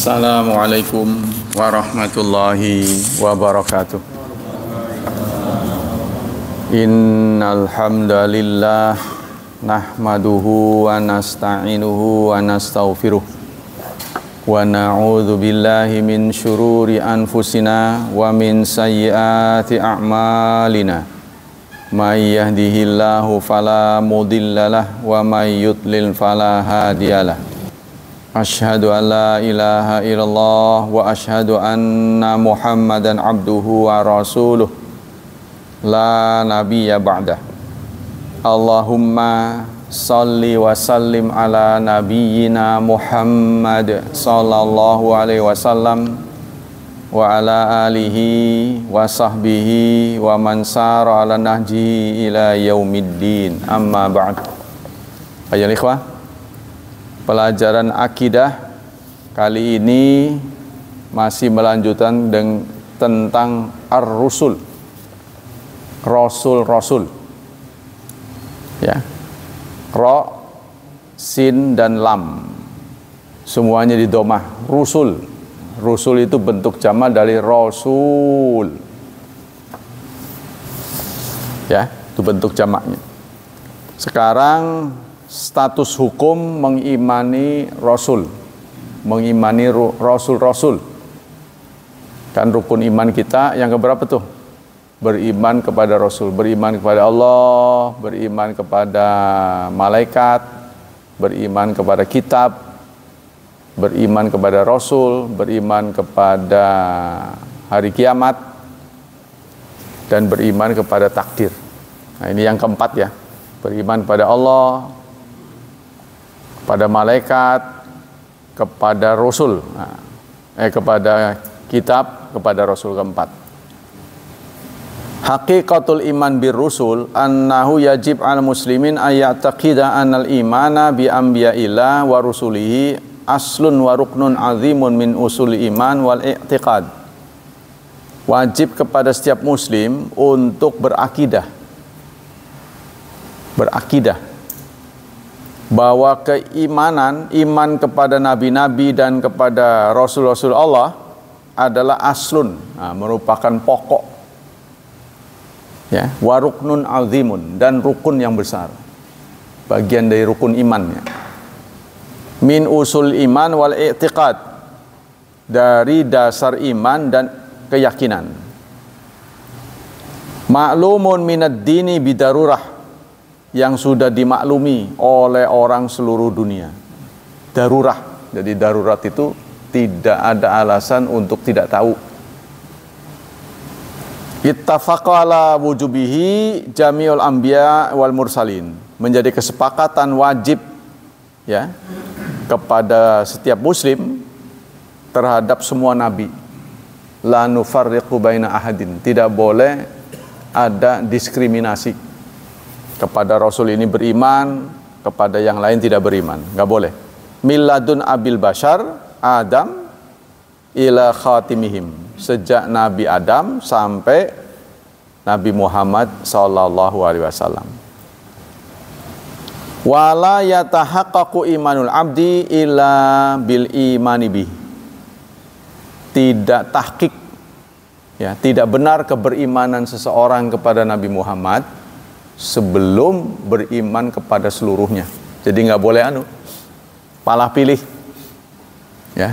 Assalamualaikum warahmatullahi wabarakatuh. Innal hamdalillah nahmaduhu wa nasta'inuhu wa nastaghfiruh wa na'udzu billahi min syururi anfusina wa min sayyiati a'malina. May yahdihillahu fala mudhillalah wa may yudlil fala hadiyalah. Asyhadu an la ilaha illallah wa asyhadu anna Muhammadan abduhu wa rasuluh la nabiyya ba'dah. Allahumma salli wa sallim ala nabiyyina Muhammad sallallahu alaihi wasallam wa ala alihi wa sahbihi wa man sara ala nahjihi ila yaumiddin. Amma ba'd. Ayyuhal ikhwah, pelajaran akidah kali ini masih melanjutkan tentang ar-rusul, rasul-rasul. Ya. Ra, sin dan lam. Semuanya di domah, rusul. Rusul itu bentuk jamak dari rasul. Ya, itu bentuk jamaknya. Sekarang status hukum mengimani rasul, mengimani rasul-rasul. Kan rukun iman kita yang keberapa tuh? Beriman kepada rasul, beriman kepada Allah, beriman kepada malaikat, beriman kepada kitab, beriman kepada rasul, beriman kepada hari kiamat, dan beriman kepada takdir. Nah, ini yang keempat ya. Beriman kepada Allah, pada malaikat, kepada rasul, kepada kitab, kepada rasul. Keempat, haqiqatul iman bir rusul annahu yajib al muslimin ayyataqida anal imana bi anbiya'illah wa rusulihi aslun wa ruknun azimun min usul iman wal i'tiqad. Wajib kepada setiap muslim untuk berakidah bahwa keimanan, iman kepada nabi-nabi dan kepada rasul-rasul Allah adalah aslun, merupakan pokok, ya, wa ruknun azimun, dan rukun yang besar, bagian dari rukun imannya. Min usul iman wal i'tiqad, dari dasar iman dan keyakinan. Ma'lumun minad dini bidarurah, yang sudah dimaklumi oleh orang seluruh dunia. Darurah. Jadi darurat itu tidak ada alasan untuk tidak tahu. Ittafaqa ala wujubihi jami'ul anbiya wal mursalin. Menjadi kesepakatan wajib, ya, kepada setiap muslim terhadap semua nabi. La nufarriqu baina ahadin. Tidak boleh ada diskriminasi. Kepada rasul ini beriman, kepada yang lain tidak beriman, nggak boleh. Miladun abil bashar Adam ila khatimihim, sejak Nabi Adam sampai Nabi Muhammad sallallahu alaihi wasallam. Wala yatahaqqaqu imanul abdi illa bil imani bih. Tidak tahqiq, ya, tidak benar keberimanan seseorang kepada Nabi Muhammad sebelum beriman kepada seluruhnya. Jadi nggak boleh palah pilih, ya,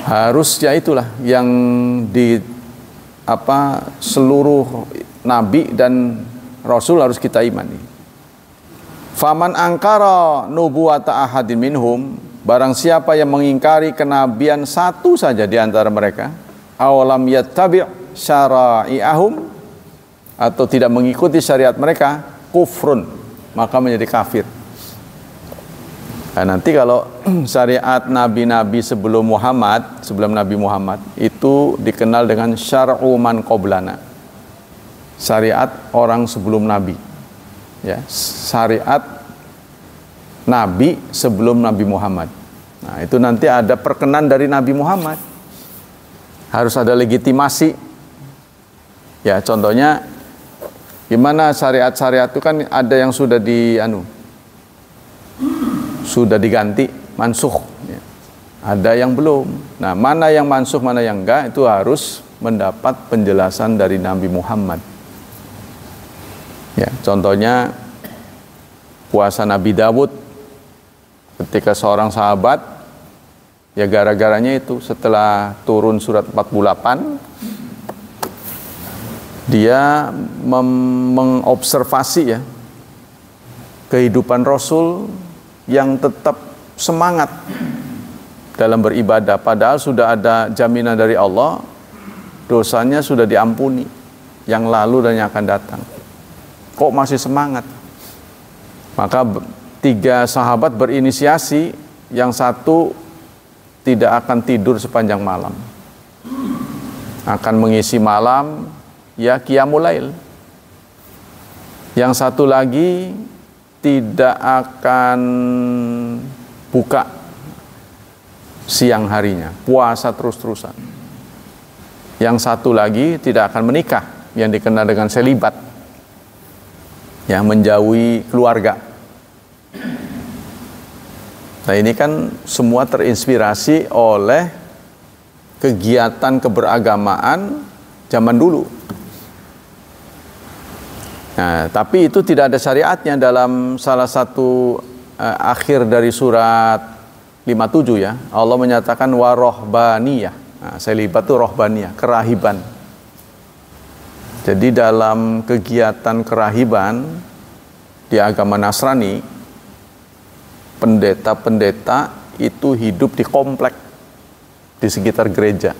harusnya itulah yang di seluruh nabi dan rasul harus kita imani. Faman angkara nubuwata ahadin minhum, barang siapa yang mengingkari kenabian satu saja di antara mereka, awalam yattabi' syara'i'ahum, atau tidak mengikuti syariat mereka, kufrun, maka menjadi kafir. Nah, nanti kalau syariat nabi-nabi sebelum Nabi Muhammad itu dikenal dengan syar'u man qablana, syariat orang sebelum nabi, ya, syariat nabi sebelum Nabi Muhammad. Nah, itu nanti ada perkenan dari Nabi Muhammad, harus ada legitimasi, ya. Contohnya gimana syariat-syariat itu kan ada yang sudah diganti, mansukh, ya. ada yang belum. Nah, mana yang mansukh, mana yang enggak, itu harus mendapat penjelasan dari Nabi Muhammad. Ya, contohnya puasa Nabi Dawud ketika seorang sahabat, ya gara-garanya itu setelah turun surat 48, dia mengobservasi ya kehidupan Rasul yang tetap semangat dalam beribadah, padahal sudah ada jaminan dari Allah, dosanya sudah diampuni yang lalu dan yang akan datang, kok masih semangat. Maka 3 sahabat berinisiasi, yang satu tidak akan tidur sepanjang malam, akan mengisi malam ya qiyamul lail. Yang satu lagi tidak akan buka siang harinya, puasa terus-terusan. Yang satu lagi tidak akan menikah, yang dikenal dengan selibat, yang menjauhi keluarga. Nah, ini kan semua terinspirasi oleh kegiatan keberagamaan zaman dulu. Nah, tapi itu tidak ada syariatnya dalam salah satu akhir dari surat 57 ya. Allah menyatakan warohbaniyah. Nah, selibat itu rohbaniyah, kerahiban. Jadi dalam kegiatan kerahiban di agama Nasrani, pendeta-pendeta itu hidup di komplek di sekitar gereja.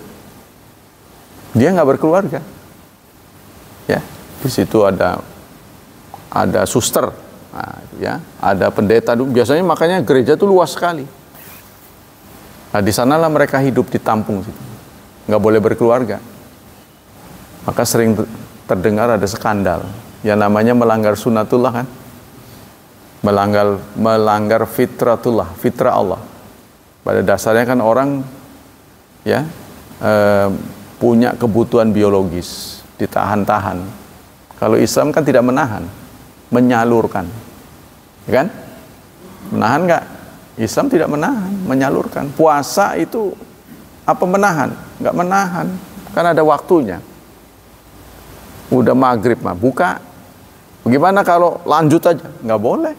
Dia nggak berkeluarga. Ya, di situ ada suster, nah, ya, ada pendeta. Biasanya makanya gereja itu luas sekali. Nah, di sanalah mereka hidup, ditampung situ. Nggak boleh berkeluarga. Maka sering terdengar ada skandal yang namanya melanggar sunatullah kan. Melanggar fitratullah, fitrah Allah. Pada dasarnya kan orang ya punya kebutuhan biologis, ditahan-tahan. Kalau Islam kan tidak menahan, menyalurkan, ya kan? Menahan nggak? Islam tidak menahan, menyalurkan. Puasa itu apa menahan? Nggak menahan, kan ada waktunya. Udah maghrib mah buka. Bagaimana kalau lanjut aja? Nggak boleh.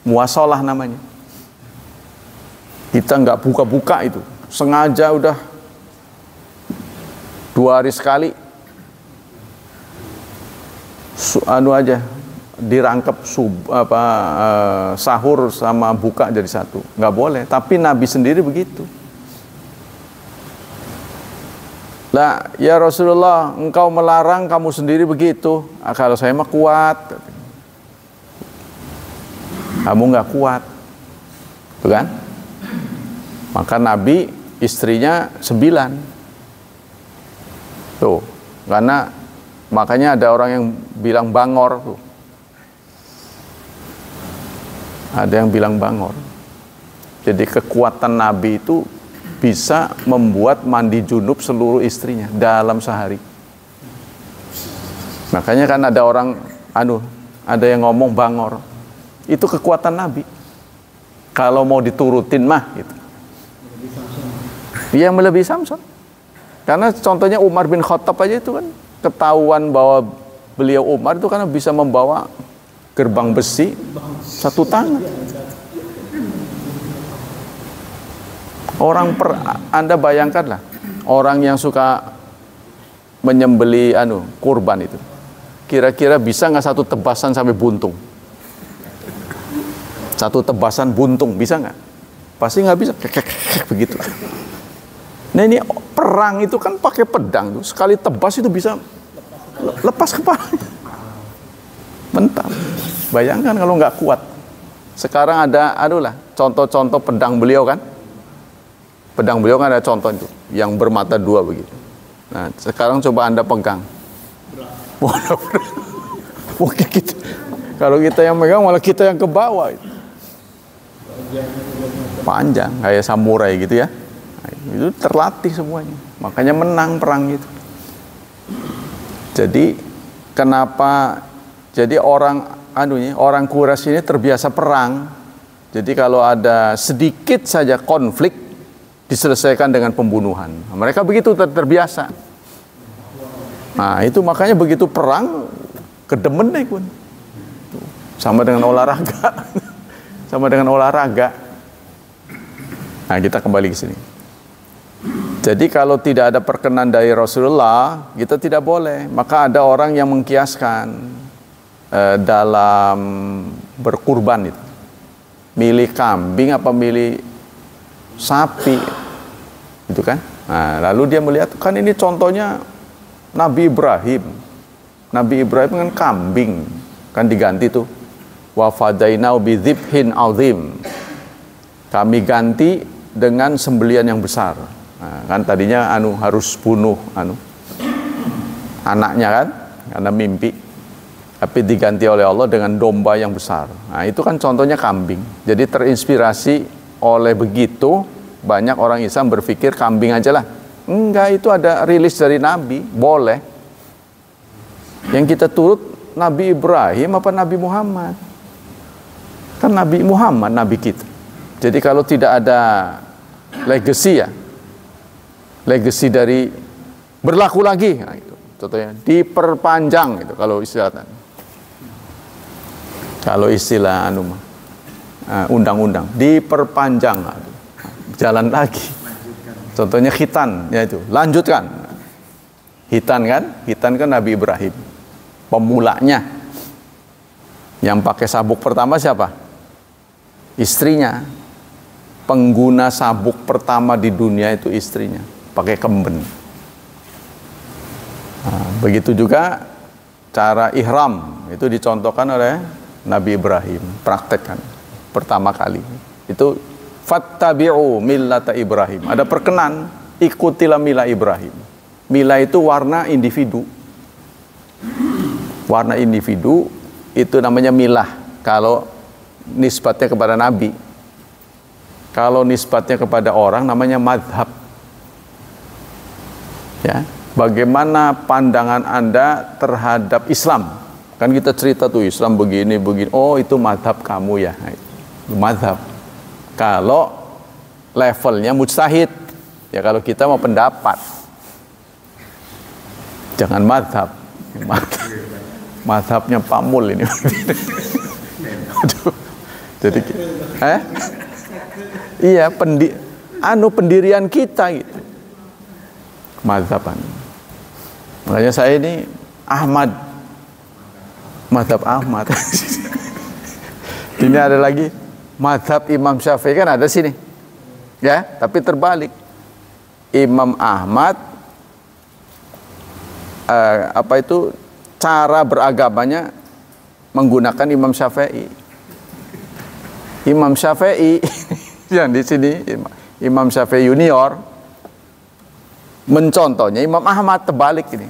Muasalah namanya. Kita nggak buka-buka itu, sengaja udah 2 hari sekali aja dirangkep sahur sama buka jadi satu, nggak boleh. Tapi Nabi sendiri begitu. Lah ya Rasulullah, engkau melarang, kamu sendiri begitu. Kalau saya mah kuat. Kamu nggak kuat, tuh kan? Maka Nabi istrinya 9, tuh, karena makanya ada orang yang bilang bangor tuh, ada yang bilang bangor. Jadi kekuatan Nabi itu bisa membuat mandi junub seluruh istrinya dalam sehari. Makanya kan ada orang, ada yang ngomong bangor. Itu kekuatan Nabi. Kalau mau diturutin mah gitu. Dia melebihi Samson. Karena contohnya Umar bin Khattab aja itu kan ketahuan bahwa beliau Umar itu karena bisa membawa gerbang besi 1 tangan. Anda bayangkanlah orang yang suka menyembeli kurban itu. Kira-kira bisa nggak 1 tebasan sampai buntung? 1 tebasan buntung bisa nggak? Pasti nggak bisa, begitu. Nah ini perang itu kan pakai pedang tuh, sekali tebas itu bisa lepas kepala, mental. Bayangkan kalau nggak kuat. Sekarang ada, contoh-contoh pedang beliau kan? Pedang beliau kan ada contoh itu, yang bermata 2 begitu. Nah sekarang coba Anda pegang. Mungkin kita, kalau kita yang megang malah kita yang ke bawah itu. Panjang kayak samurai gitu ya. Nah, itu terlatih semuanya, makanya menang perang itu. Jadi kenapa orang Quraisy ini terbiasa perang. Jadi kalau ada sedikit saja konflik diselesaikan dengan pembunuhan. Mereka begitu terbiasa. Nah, itu makanya begitu perang kedemen deh kun. Sama dengan olahraga. Sama dengan olahraga. Nah, kita kembali ke sini. Jadi kalau tidak ada perkenan dari Rasulullah, kita tidak boleh. Maka ada orang yang mengkiaskan dalam berkurban itu. Milih kambing apa milih sapi. Itu kan. Nah, lalu dia melihat, kan ini contohnya Nabi Ibrahim. Nabi Ibrahim kan kambing. Kan diganti tuh. Wa fadainau bidzibhin azim. Kami ganti dengan sembelian yang besar. Nah, kan tadinya harus bunuh anaknya kan karena mimpi, tapi diganti oleh Allah dengan domba yang besar. Nah, itu kan contohnya kambing. Jadi terinspirasi oleh begitu, banyak orang Islam berpikir kambing aja lah. Enggak, itu ada rilis dari Nabi, boleh. Yang kita turut Nabi Ibrahim apa Nabi Muhammad? Kan Nabi Muhammad Nabi kita. Jadi kalau tidak ada legacy ya, legacy dari berlaku lagi, nah, itu contohnya diperpanjang itu kalau istilah undang-undang diperpanjang, jalan lagi. Contohnya khitan, ya itu lanjutkan. Khitan kan Nabi Ibrahim pemulanya. Yang pakai sabuk pertama siapa? Istrinya. Pengguna sabuk pertama di dunia itu istrinya, pakai kemben. Nah, begitu juga cara ihram itu dicontohkan oleh Nabi Ibrahim, praktekkan pertama kali. Itu fattabi'u millata Ibrahim. Ada perkenan, ikutilah milah Ibrahim. Milah itu warna individu. Warna individu itu namanya milah kalau nisbatnya kepada Nabi. Kalau nisbatnya kepada orang namanya madhab. Ya, bagaimana pandangan Anda terhadap Islam? Kan kita cerita tuh Islam begini. Oh, itu madhab kamu ya. Itu madhab. Kalau levelnya mujtahid, ya kalau kita mau pendapat. Jangan madhab. Madhabnya Pamul ini. Aduh. Jadi, iya, pendirian kita gitu. Mazhaban. Makanya saya ini Ahmad. Mazhab Ahmad. Ini ada lagi mazhab Imam Syafi'i kan ada sini. Ya, tapi terbalik. Imam Ahmad cara beragamanya menggunakan Imam Syafi'i. Imam Syafi'i yang di sini Imam Syafi'i Junior mencontohnya Imam Ahmad, terbalik ini.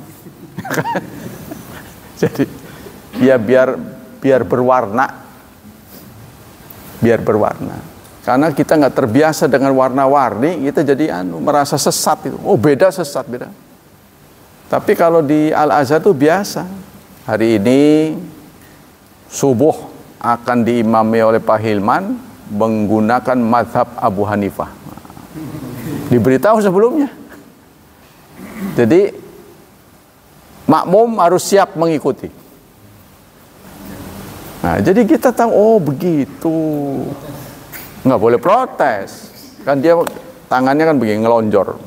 Jadi biar berwarna, karena kita nggak terbiasa dengan warna-warni, kita jadi merasa sesat itu. Oh, beda. Tapi kalau di Al-Azhar itu biasa. Hari ini subuh akan diimami oleh Pak Hilman menggunakan mazhab Abu Hanifah. Diberitahu sebelumnya. Jadi makmum harus siap mengikuti. Nah, jadi kita tahu, oh begitu. Nggak boleh protes. Kan dia tangannya kan begini, ngelonjor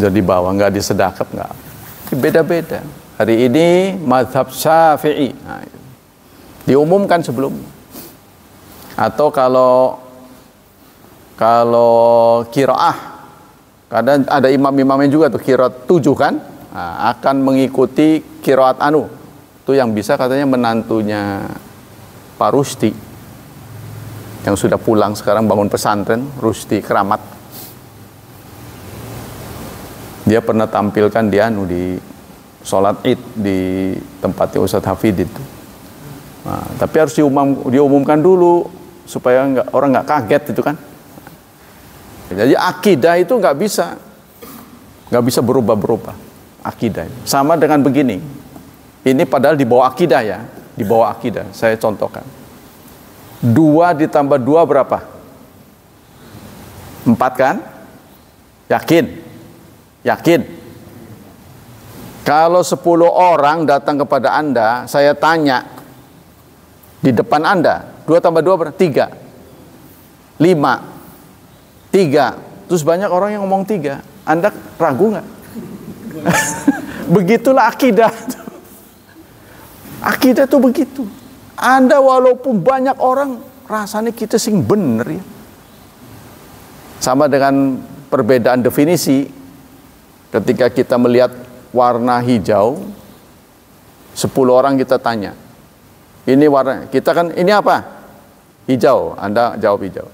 di bawah, nggak disedakap, nggak. Beda-beda. Hari ini mazhab Syafi'i. Nah, diumumkan sebelumnya. Atau kalau qiraah, kadang ada imam-imamnya juga tuh qiraat 7 kan, nah, akan mengikuti qiraat itu yang bisa katanya menantunya Pak Rusti yang sudah pulang sekarang bangun pesantren, Rusti Keramat. Dia pernah tampilkan di sholat Id di tempatnya Ustadz Hafid itu. Nah, tapi harus diumumkan dulu supaya orang nggak kaget itu kan. Jadi akidah itu nggak bisa berubah-berubah. Akidah sama dengan begini. Ini padahal di bawah akidah ya, di bawah akidah. Saya contohkan. 2 ditambah 2 berapa? 4 kan? Yakin? Yakin? Kalau 10 orang datang kepada Anda, saya tanya di depan Anda, 2 tambah 2 berapa? 3. 5. 3. Terus banyak orang yang ngomong 3. Anda ragu nggak? Begitulah akidah. Akidah itu begitu. Anda walaupun banyak orang, rasanya kita sing bener ya. Sama dengan perbedaan definisi. Ketika kita melihat warna hijau, 10 orang kita tanya, ini warna, kita kan, ini apa? Hijau. Anda jawab hijau.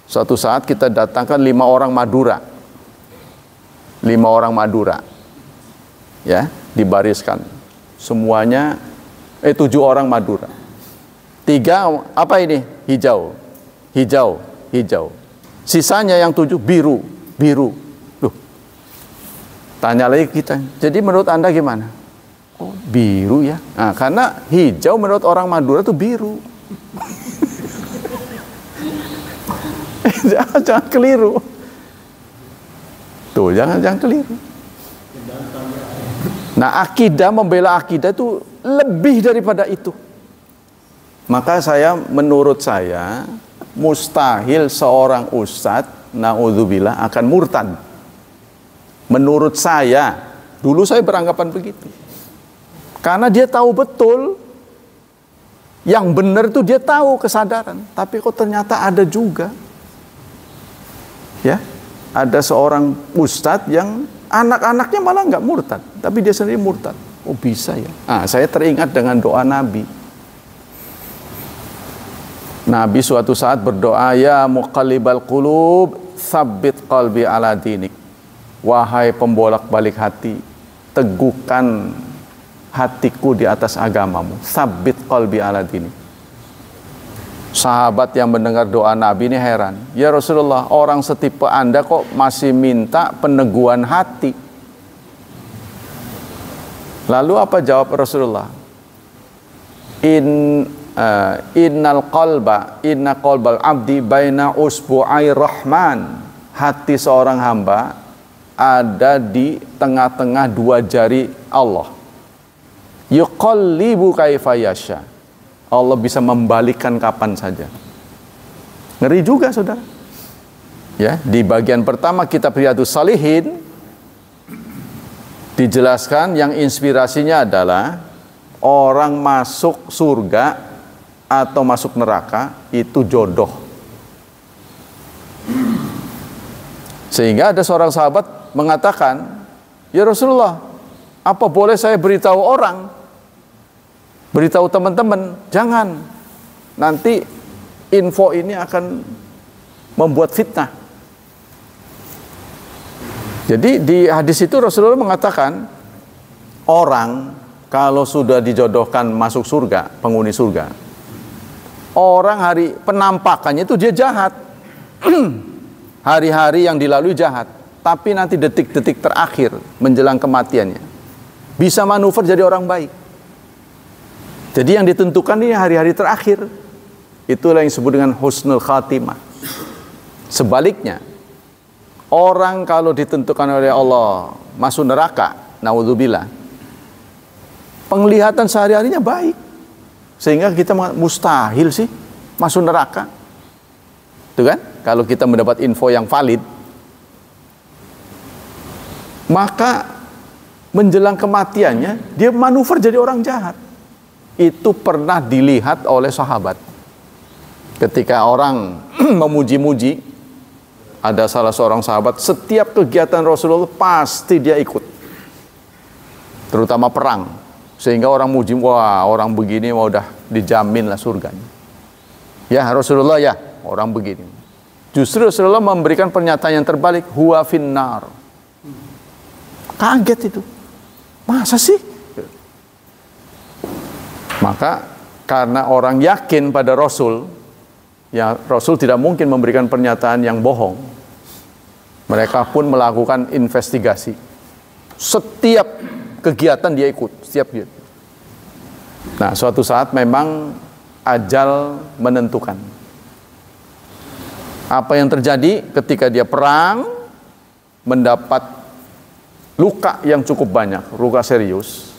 Suatu saat kita datangkan 5 orang Madura. 5 orang Madura. Ya, dibariskan. Semuanya 7 orang Madura. 3 apa ini? Hijau. Hijau, hijau. Sisanya yang 7 biru, biru. Loh. Tanya lagi kita. Jadi menurut Anda gimana? Oh, biru ya. Nah, karena hijau menurut orang Madura itu biru. Jangan keliru. Tuh, jangan keliru. Nah, akidah, membela akidah itu lebih daripada itu. Maka menurut saya, mustahil seorang ustadz, na'udzubillah, akan murtad. Menurut saya, dulu saya beranggapan begitu. Karena dia tahu betul, yang benar itu dia tahu kesadaran. Tapi kok ternyata ada juga. Ya, ada seorang ustadz yang anak-anaknya malah nggak murtad, tapi dia sendiri murtad. Oh bisa ya. Saya teringat dengan doa Nabi. Nabi suatu saat berdoa, ya muqallibal qulub, tsabbit qalbi ala dinik. Wahai pembolak-balik hati, teguhkan hatiku di atas agamamu. Tsabbit qalbi ala dinik. Sahabat yang mendengar doa Nabi ini heran. Ya Rasulullah, orang setipe Anda kok masih minta peneguhan hati? Lalu apa jawab Rasulullah? Inna qalbal abdi baina usbu'ai rahman. Hati seorang hamba ada di tengah-tengah 2 jari Allah. Yuqallibu kaifa yasha. Allah bisa membalikkan kapan saja. Ngeri juga, saudara. Ya, di bagian pertama kitab Riyadhus Shalihin dijelaskan yang inspirasinya adalah orang masuk surga atau masuk neraka itu jodoh. Sehingga ada seorang sahabat mengatakan, ya Rasulullah, apa boleh saya beritahu orang? Beritahu teman-teman, jangan. Nanti info ini akan membuat fitnah. Jadi di hadis itu Rasulullah mengatakan, orang kalau sudah dijodohkan masuk surga, penghuni surga, orang hari penampakannya itu dia jahat. Hari-hari yang dilalui jahat, tapi nanti detik-detik terakhir menjelang kematiannya bisa manuver jadi orang baik. Jadi yang ditentukan ini hari-hari terakhir. Itulah yang disebut dengan husnul khatimah. Sebaliknya, orang kalau ditentukan oleh Allah masuk neraka, naudzubillah, penglihatan sehari-harinya baik. Sehingga kita mustahil sih masuk neraka. Itu kan? Kalau kita mendapat info yang valid. Maka menjelang kematiannya, dia manuver jadi orang jahat. Itu pernah dilihat oleh sahabat. Ketika orang memuji-muji, ada salah seorang sahabat, setiap kegiatan Rasulullah pasti dia ikut. Terutama perang. Sehingga orang muji, wah orang begini udah dijamin lah surganya. Ya Rasulullah ya, orang begini. Justru Rasulullah memberikan pernyataan yang terbalik, huwa finnar. Kaget itu. Masa sih? Maka karena orang yakin pada Rasul, ya Rasul tidak mungkin memberikan pernyataan yang bohong. Mereka pun melakukan investigasi. Setiap kegiatan dia ikut, setiap dia. Nah, suatu saat memang ajal menentukan. Apa yang terjadi ketika dia perang, mendapat luka yang cukup banyak, luka serius,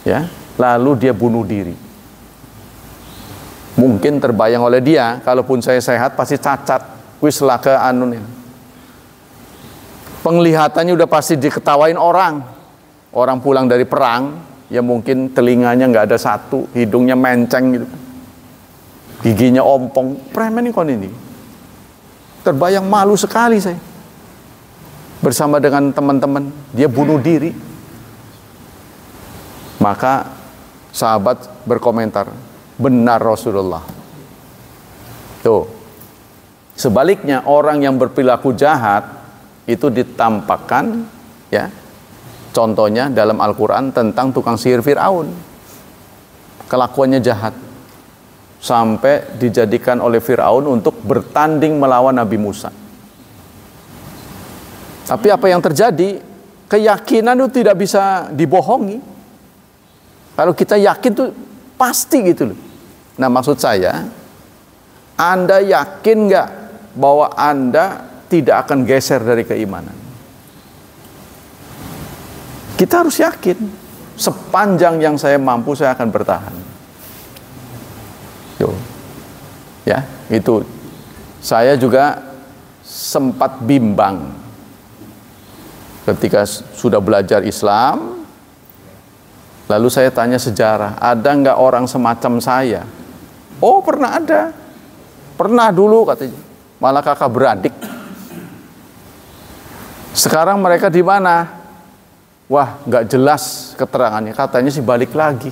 ya, lalu dia bunuh diri. Mungkin terbayang oleh dia, kalaupun saya sehat pasti cacat, wis laka anun ini. Penglihatannya udah pasti diketawain orang. Orang pulang dari perang, ya mungkin telinganya nggak ada satu, hidungnya menceng gitu, giginya ompong, preman ini. Terbayang malu sekali saya. Bersama dengan teman-teman, dia bunuh diri. Maka sahabat berkomentar, benar Rasulullah. Tuh. Sebaliknya orang yang berperilaku jahat itu ditampakkan, ya. Contohnya dalam Al-Quran tentang tukang sihir Fir'aun. Kelakuannya jahat. Sampai dijadikan oleh Fir'aun untuk bertanding melawan Nabi Musa. Tapi apa yang terjadi? Keyakinan itu tidak bisa dibohongi. Kalau kita yakin tuh pasti gitu loh. Nah maksud saya, Anda yakin nggak bahwa Anda tidak akan geser dari keimanan? Kita harus yakin, sepanjang yang saya mampu saya akan bertahan. Yo. Ya, itu saya juga sempat bimbang ketika sudah belajar Islam. Lalu saya tanya sejarah, ada nggak orang semacam saya? Oh pernah ada, pernah dulu katanya, malah kakak beradik. Sekarang mereka di mana? Wah nggak jelas keterangannya, katanya sih balik lagi.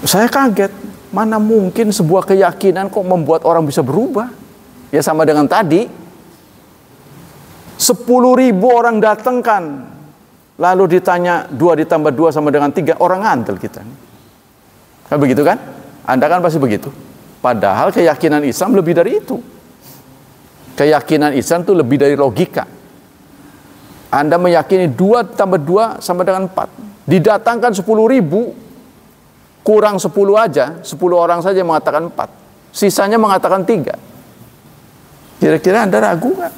Saya kaget, mana mungkin sebuah keyakinan kok membuat orang bisa berubah? Ya sama dengan tadi, 10.000 orang datangkan, lalu ditanya 2 ditambah 2 sama dengan 3, orang ngantel kita. Kan begitu kan? Anda kan pasti begitu. Padahal keyakinan Islam lebih dari itu. Keyakinan Islam itu lebih dari logika. Anda meyakini 2 tambah 2 sama dengan 4. Didatangkan 10.000, kurang 10 aja, 10 orang saja mengatakan 4. Sisanya mengatakan 3. Kira-kira Anda ragu nggak?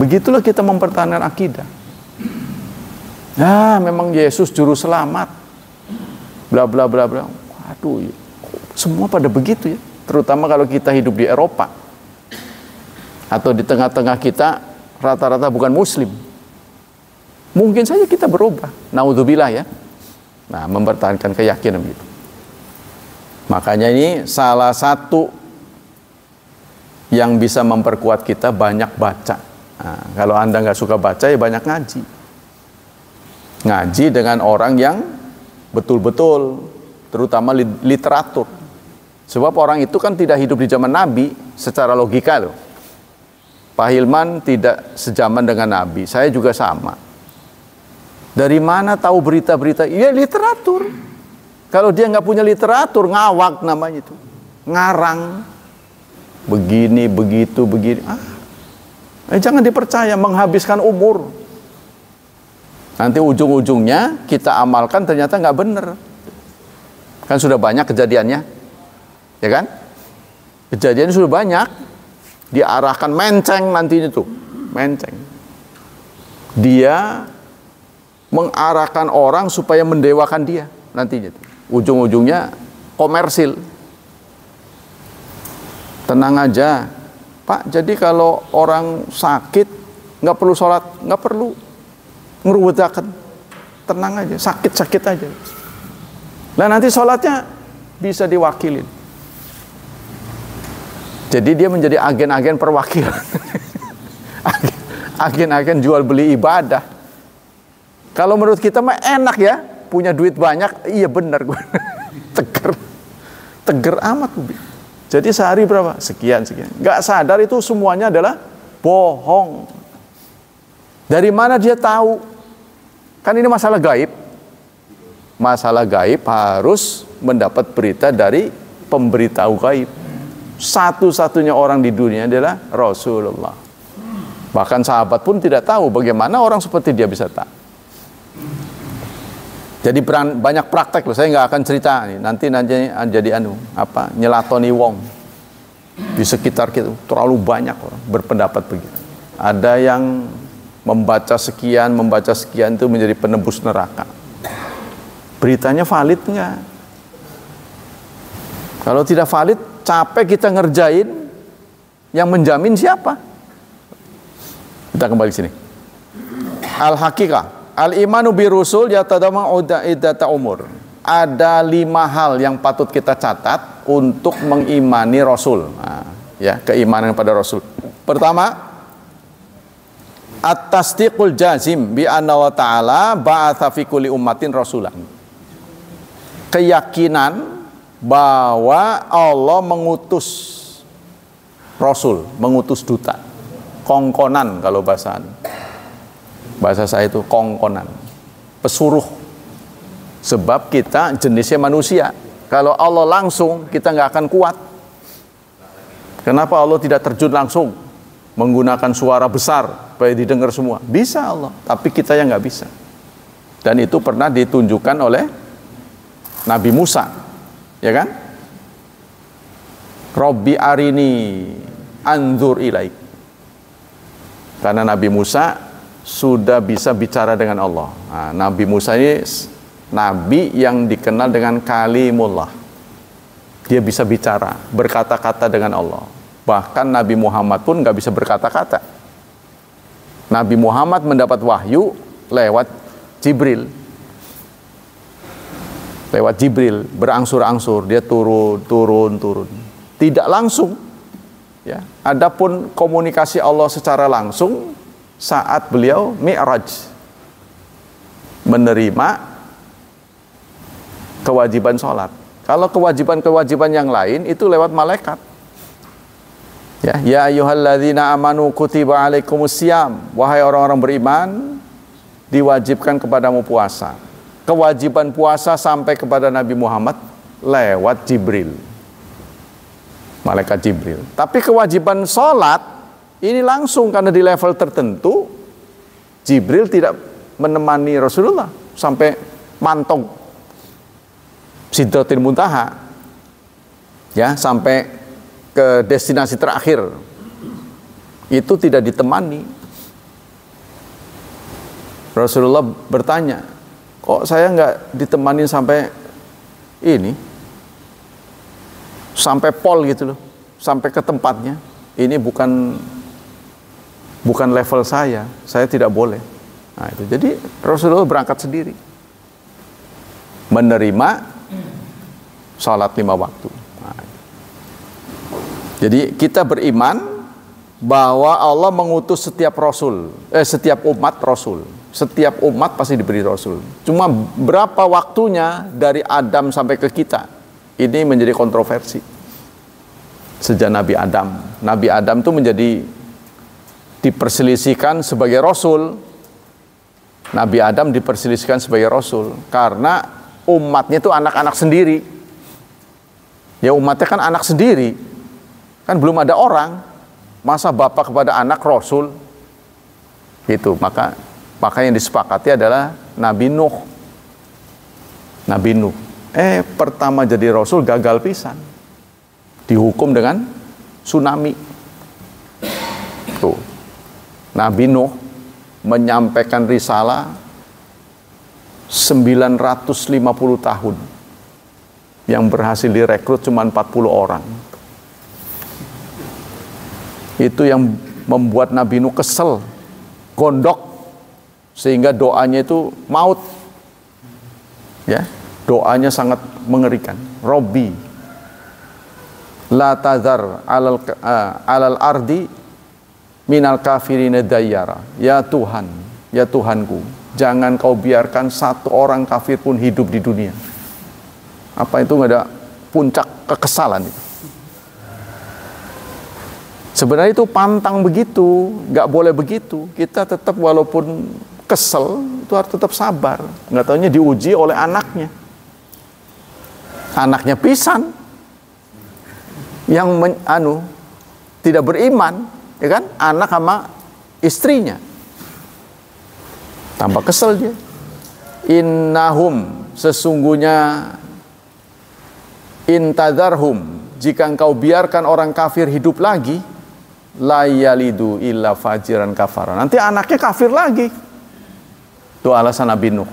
Begitulah kita mempertahankan akidah. Nah, memang Yesus juru selamat. Bla bla bla bla. Aduh, semua pada begitu ya. Terutama kalau kita hidup di Eropa. Atau di tengah-tengah kita rata-rata bukan muslim. Mungkin saja kita berubah. Naudzubillah ya. Nah, mempertahankan keyakinan gitu. Makanya ini salah satu yang bisa memperkuat kita banyak baca. Nah, kalau Anda nggak suka baca ya banyak ngaji. Ngaji dengan orang yang betul-betul, terutama literatur. Sebab orang itu kan tidak hidup di zaman Nabi secara logika loh. Pak Hilman tidak sejaman dengan Nabi, saya juga sama. Dari mana tahu berita-berita? Iya literatur. Kalau dia nggak punya literatur, ngawak namanya itu, ngarang, begini, begitu, begini. Jangan dipercaya, menghabiskan umur. Nanti ujung-ujungnya kita amalkan ternyata nggak benar. Kan sudah banyak kejadiannya, ya kan? Kejadian sudah banyak. Diarahkan menceng nantinya tuh, menceng. Dia mengarahkan orang supaya mendewakan dia nantinya tuh. Ujung-ujungnya komersil. Tenang aja, Pak. Jadi kalau orang sakit nggak perlu sholat, nggak perlu ngeruwetaken. Tenang aja, sakit-sakit aja. Nah nanti sholatnya bisa diwakilin. Jadi dia menjadi agen-agen perwakilan. Agen-agen jual beli ibadah. Kalau menurut kita mah enak ya, punya duit banyak, iya benar gue. Teger amat. Jadi sehari berapa? Sekian. Gak sadar itu semuanya adalah bohong. Dari mana dia tahu? Kan ini masalah gaib. Masalah gaib harus mendapat berita dari pemberitahu gaib. Satu-satunya orang di dunia adalah Rasulullah. Bahkan sahabat pun tidak tahu bagaimana orang seperti dia bisa tahu. Jadi banyak praktek loh. Saya nggak akan cerita nih. Nanti jadi nyelatoni wong. Di sekitar kita terlalu banyak orang berpendapat begitu. Ada yang membaca sekian itu menjadi penebus neraka. Beritanya valid enggak? Kalau tidak valid, capek kita ngerjain, yang menjamin siapa? Kita kembali sini. Al-haqiqah, al-imanu birusul yatadama idata umur. Ada 5 hal yang patut kita catat untuk mengimani Rasul. Nah, ya, keimanan pada Rasul. Pertama, at-tasdiqul jazim bi anna wa ta'ala ba'atha fi kulli ummatin rasulan. Keyakinan bahwa Allah mengutus Rasul, mengutus duta. Kongkonan kalau bahasa saya itu kongkonan, pesuruh. Sebab kita jenisnya manusia. Kalau Allah langsung, kita nggak akan kuat. Kenapa Allah tidak terjun langsung menggunakan suara besar supaya didengar semua? Bisa Allah, tapi kita yang nggak bisa. Dan itu pernah ditunjukkan oleh Nabi Musa, ya kan? Robbi arini anzur ilaik. Karena Nabi Musa sudah bisa bicara dengan Allah. Nah, Nabi Musa ini Nabi yang dikenal dengan kalimullah. Dia bisa bicara, berkata-kata dengan Allah. Bahkan Nabi Muhammad pun nggak bisa berkata-kata. Nabi Muhammad mendapat wahyu lewat Jibril. Lewat Jibril, berangsur-angsur, dia turun. Tidak langsung. Ya. Adapun komunikasi Allah secara langsung saat beliau Mi'raj. Menerima kewajiban sholat. Kalau kewajiban-kewajiban yang lain itu lewat malaikat. Ya ayyuhalladzina amanu kutiba alaikumusiyam. Wahai orang-orang beriman, diwajibkan kepadamu puasa. Kewajiban puasa sampai kepada Nabi Muhammad lewat Jibril. Malaikat Jibril. Tapi kewajiban sholat ini langsung karena di level tertentu Jibril tidak menemani Rasulullah sampai mantong Sidratil Muntaha, ya, sampai ke destinasi terakhir itu tidak ditemani. Rasulullah bertanya, kok saya nggak ditemani sampai ini, sampai pol gitu loh, sampai ke tempatnya. Ini bukan level saya tidak boleh. Nah, itu. Jadi Rasulullah berangkat sendiri, menerima salat 5 waktu. Nah, jadi kita beriman bahwa Allah mengutus setiap umat Rasul. Setiap umat pasti diberi Rasul. Cuma berapa waktunya dari Adam sampai ke kita, ini menjadi kontroversi. Sejak Nabi Adam. Nabi Adam itu menjadi diperselisihkan sebagai Rasul. Nabi Adam diperselisihkan sebagai Rasul karena umatnya itu anak-anak sendiri. Ya, umatnya kan anak sendiri, kan belum ada orang, masa bapak kepada anak Rasul gitu. Maka yang disepakati adalah Nabi Nuh. Pertama jadi Rasul gagal pisan, dihukum dengan tsunami. Tuh, Nabi Nuh menyampaikan risalah 950 tahun. Yang berhasil direkrut cuma 40 orang. Itu yang membuat Nabi Nuh kesel, gondok, sehingga doanya itu maut. Ya, doanya sangat mengerikan. Robbi la tazar alal ardi minal kafirina dayyara. Ya Tuhan, ya Tuhanku, jangan kau biarkan satu orang kafir pun hidup di dunia. Apa itu nggak ada puncak kekesalan itu? Sebenarnya itu pantang begitu, nggak boleh begitu. Kita tetap walaupun kesel itu harus tetap sabar. Nggak taunya diuji oleh anaknya. Anaknya pisan yang tidak beriman, ya kan? Anak sama istrinya. Tambah kesel dia. Innahum, sesungguhnya intadharhum jika engkau biarkan orang kafir hidup lagi, la yalidu illa fajiran kafara. Nanti anaknya kafir lagi. Itu alasan Nabi Nuh.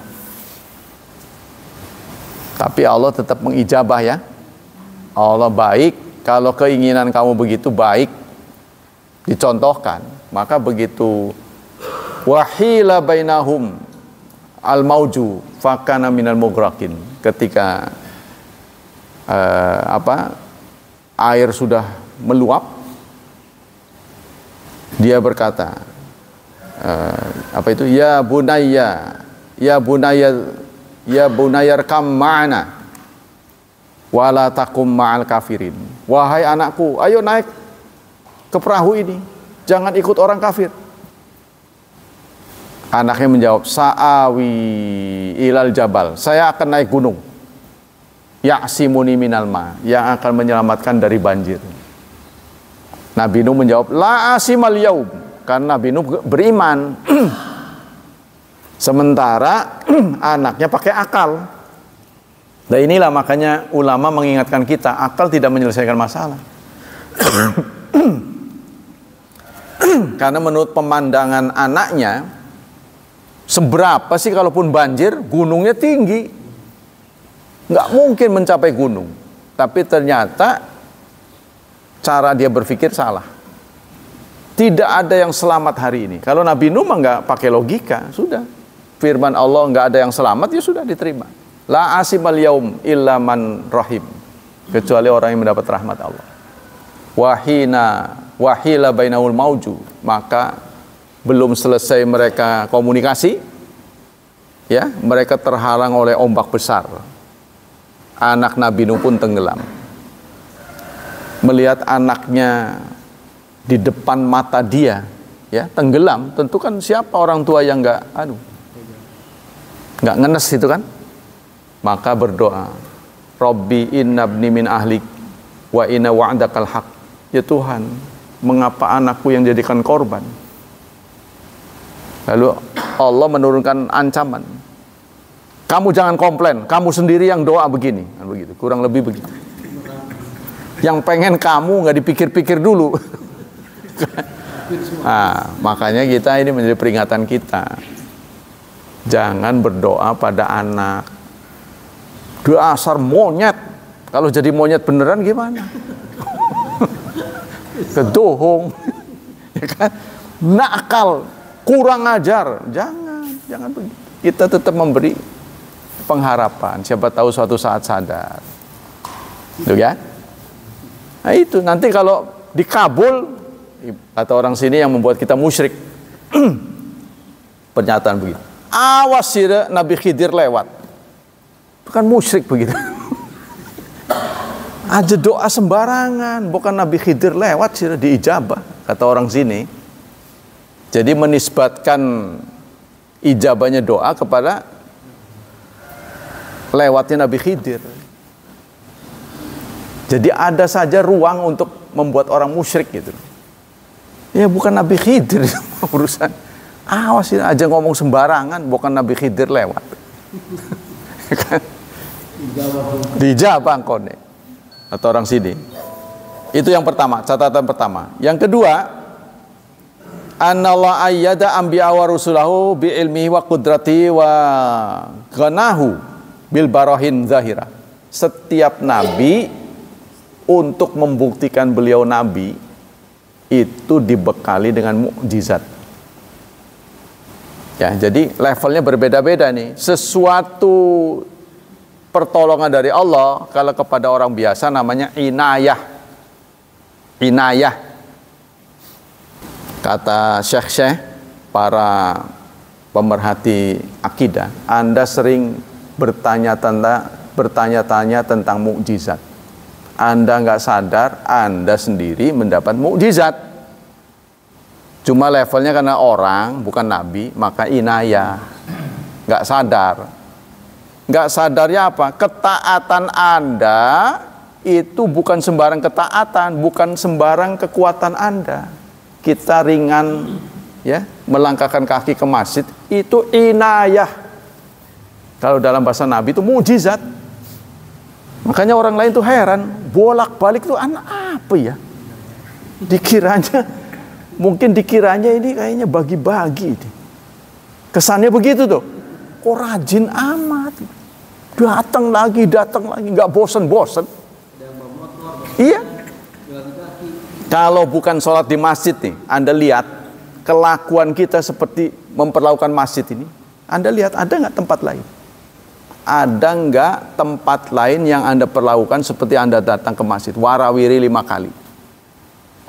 Tapi Allah tetap mengijabah ya. Allah baik, kalau keinginan kamu begitu baik, dicontohkan, maka begitu wahila bainahum al-mauju fakana minal mugraqin. Ketika air sudah meluap, dia berkata, ya bunayya, ya bunayyar kam ma'ana wala takum ma'al kafirin. Wahai anakku, ayo naik ke perahu ini, jangan ikut orang kafir. Anaknya menjawab, sa'awi ilal jabal, saya akan naik gunung, ya'simuni minal ma, yang akan menyelamatkan dari banjir. Nabi Nuh menjawab, la asimal yaum, karena Nabi Nuh beriman. Sementara anaknya pakai akal. Nah inilah makanya ulama mengingatkan kita, akal tidak menyelesaikan masalah. Karena menurut pemandangan anaknya, seberapa sih kalaupun banjir, gunungnya tinggi, nggak mungkin mencapai gunung. Tapi ternyata cara dia berpikir salah. Tidak ada yang selamat hari ini. Kalau Nabi Nuh mah nggak pakai logika, sudah. Firman Allah nggak ada yang selamat, ya sudah diterima. La asimal yaum illa man rahim, kecuali orang yang mendapat rahmat Allah. Wahila bainahul mauju, maka belum selesai mereka komunikasi, ya, mereka terhalang oleh ombak besar. Anak Nabi Nuh pun tenggelam. Melihat anaknya di depan mata dia, ya, tenggelam, tentu kan siapa orang tua yang nggak ngenes itu kan? Maka berdoa, Rabbi innabni min ahlik wa inna wa'dakal haq. Ya Tuhan, mengapa anakku yang jadikan korban? Lalu Allah menurunkan ancaman. Kamu jangan komplain, kamu sendiri yang doa begini, begitu, kurang lebih begitu. Yang pengen kamu nggak dipikir-pikir dulu. Nah, makanya kita ini menjadi peringatan kita. Jangan berdoa pada anak. Dasar monyet. Kalau jadi monyet beneran gimana? Kedohong. Ya kan? Nakal, kurang ajar. Jangan begitu. Kita tetap memberi pengharapan. Siapa tahu suatu saat sadar. Tuh ya? Nah itu nanti kalau dikabul, atau orang sini yang membuat kita musyrik. Pernyataan begitu. Awas sih Nabi Khidir lewat. Bukan musyrik begitu. Aja doa sembarangan, bukan Nabi Khidir lewat sih diijabah, kata orang sini. Jadi menisbatkan ijabahnya doa kepada lewatnya Nabi Khidir. Jadi ada saja ruang untuk membuat orang musyrik gitu. Ya bukan Nabi Khidir urusan. Awas aja ngomong sembarangan, bukan Nabi Khidir lewat. Dijabah kone. Atau orang sini. Itu yang pertama, catatan pertama. Yang kedua, anallah ayyada anbiya wa rusulahu bi ilmihi wa qudrati wa ghanahu bil barahin zahira. Setiap nabi untuk membuktikan beliau nabi itu dibekali dengan mukjizat. Ya, jadi levelnya berbeda-beda nih. Sesuatu pertolongan dari Allah kalau kepada orang biasa namanya inayah. Inayah. Kata syekh-syekh para pemerhati akidah, Anda sering bertanya-tanya tentang mukjizat. Anda nggak sadar, Anda sendiri mendapat mukjizat. Cuma levelnya karena orang, bukan nabi, maka inayah. Nggak sadar. Nggak sadarnya apa? Ketaatan Anda itu bukan sembarang ketaatan, bukan sembarang kekuatan Anda. Kita ringan, ya, melangkahkan kaki ke masjid, itu inayah. Kalau dalam bahasa Nabi itu mukjizat. Makanya orang lain tuh heran, bolak-balik tuh anak apa ya? Mungkin dikiranya ini kayaknya bagi-bagi. Kesannya begitu tuh. Kok rajin amat. Datang lagi, nggak bosen-bosen. Iya. Kalau bukan sholat di masjid nih, Anda lihat kelakuan kita seperti memperlakukan masjid ini. Anda lihat ada nggak tempat lain? Ada nggak tempat lain yang Anda perlakukan seperti Anda datang ke masjid warawiri 5 kali?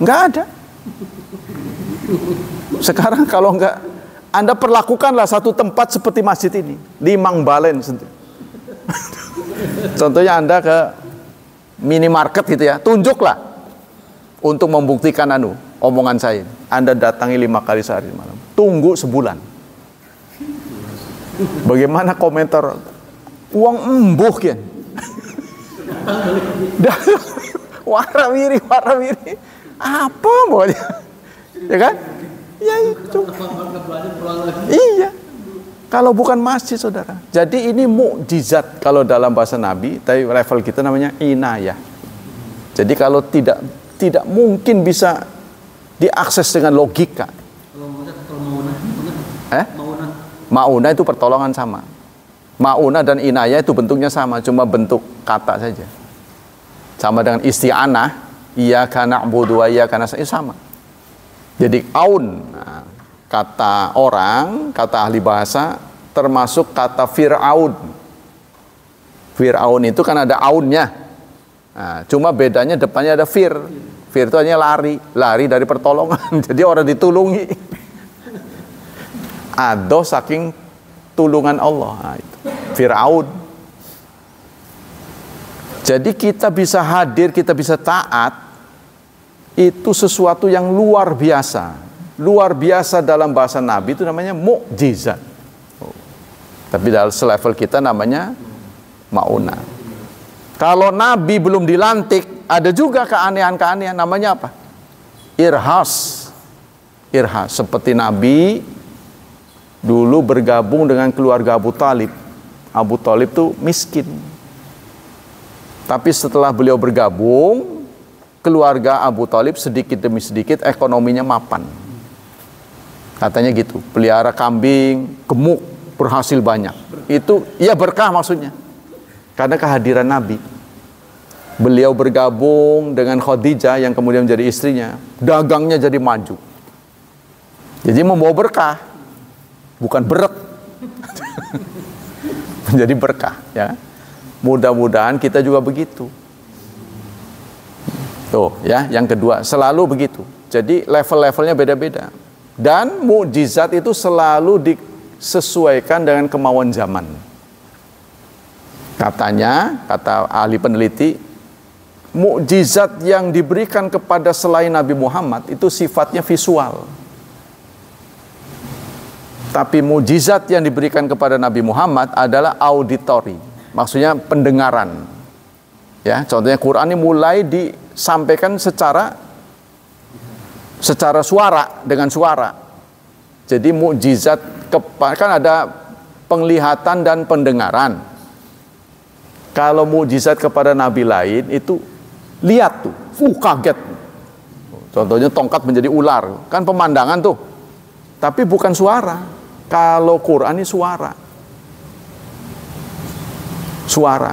Nggak ada. Sekarang kalau nggak, Anda perlakukanlah satu tempat seperti masjid ini, di Mangbalen. Contohnya Anda ke minimarket gitu ya, tunjuklah untuk membuktikan omongan saya. Anda datangi 5 kali sehari malam, tunggu sebulan. Bagaimana komentar? Uang embuh kan? Warawiri. Apa maunya? Ya kan? Ya itu. Iya. Kalau bukan masjid, saudara. Jadi ini mukjizat kalau dalam bahasa Nabi, tapi level kita namanya inayah. Jadi kalau tidak mungkin bisa diakses dengan logika. Maunah itu pertolongan sama. Maunah dan inayah itu bentuknya sama, cuma bentuk kata saja. Sama dengan isti'anah, iyyaka na'budu wa iyyaka nasta'in, sama. Jadi aun, kata orang, kata ahli bahasa, termasuk kata Fir'aun. Fir'aun itu kan ada aunnya. Nah, cuma bedanya depannya ada fir. Fir itu hanya lari dari pertolongan. Jadi orang ditulungi. Adoh saking tulungan Allah. Nah, itu Fir'aun. Jadi kita bisa hadir, kita bisa taat, itu sesuatu yang luar biasa. Luar biasa dalam bahasa Nabi itu namanya mukjizat. Tapi dalam selevel kita namanya maunah. Kalau Nabi belum dilantik, ada juga keanehan-keanehan, namanya apa? Irhas. Seperti Nabi dulu bergabung dengan keluarga Abu Talib. Abu Talib itu miskin. Tapi setelah beliau bergabung, keluarga Abu Talib sedikit demi sedikit ekonominya mapan. Katanya gitu, pelihara kambing, gemuk, berhasil banyak. Itu ya berkah maksudnya. Karena kehadiran Nabi. Beliau bergabung dengan Khadijah yang kemudian menjadi istrinya. Dagangnya jadi maju. Jadi membawa berkah. Bukan beret. Menjadi berkah, ya. Mudah-mudahan kita juga begitu. Tuh, ya, yang kedua, selalu begitu. Jadi level-levelnya beda-beda. Dan mukjizat itu selalu disesuaikan dengan kemauan zaman. Katanya, kata ahli peneliti, mukjizat yang diberikan kepada selain Nabi Muhammad itu sifatnya visual. Tapi mukjizat yang diberikan kepada Nabi Muhammad adalah auditori, maksudnya pendengaran. Ya, contohnya Quran ini mulai disampaikan secara suara, dengan suara. Jadi mukjizat kan ada penglihatan dan pendengaran. Kalau mukjizat kepada nabi lain itu lihat tuh, kaget. Contohnya tongkat menjadi ular, kan pemandangan tuh. Tapi bukan suara. Kalau Quran ini suara,